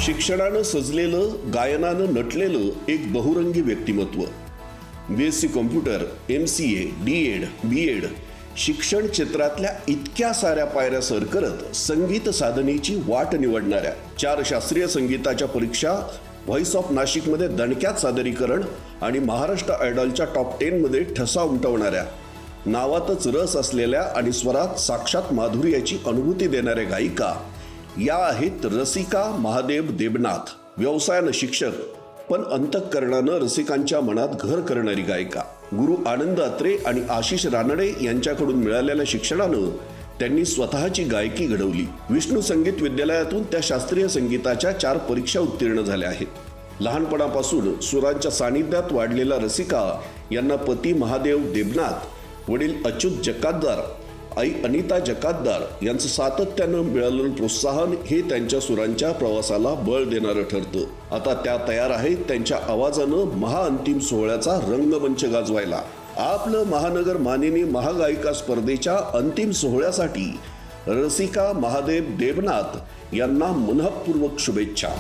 शिक्षणानं सजलेलं, गायनानं नटलेलं एक बहुरंगी व्यक्तिमत्व. BSc computer, MCA, D.Ed, B.Ed शिक्षण क्षेत्रातल्या इतक्या साऱ्या पायऱ्या सर करत संगीत साधनेची वाट निवडणाऱ्या, 4 शास्त्रीय संगीताच्या परीक्षा, व्हॉइस ऑफ नाशिकमध्ये दणक्यात सादरीकरण आणि महाराष्ट्र आयडॉलच्या टॉप 10 मध्ये ठसा उमटवणाऱ्या, नावातच रस असलेल्या आणि स्वरात साक्षात माधुर्याची अनुभूती देणाऱ्या गायिका या आहेत रसिका महादेव देबनाथ. व्यवसायानं शिक्षक, पण अंतःकरणानं रसिकांच्या मनात घर करणारी गायिका. गुरु आनंद अत्रे आणि आशिष रानडे यांच्याकडून मिळालेल्या शिक्षणानं त्यांनी स्वतःची गायकी घडवली. विष्णू संगीत विद्यालयातून त्या शास्त्रीय संगीताच्या 4 परीक्षा उत्तीर्ण झाल्या आहेत. लहानपणापासून सुरांच्या सानिध्यात वाढलेल्या रसिका यांना पती महादेव देबनाथ, वडील अच्युत जकातदार, आई अनिता जकातदार यांचं सातत्यानं मिळालेलं प्रोत्साहन हे त्यांच्या सुरांच्या प्रवासाला बळ देणारं ठरतं. आता त्या तयार आहेत त्यांच्या आवाजानं महाअंतिम सोहळ्याचा रंगमंच गाजवायला. आपलं महानगर मानिनी महागायिका स्पर्धेच्या अंतिम सोहळ्यासाठी रसिका महादेव देबनाथ यांना मनःपूर्वक शुभेच्छा.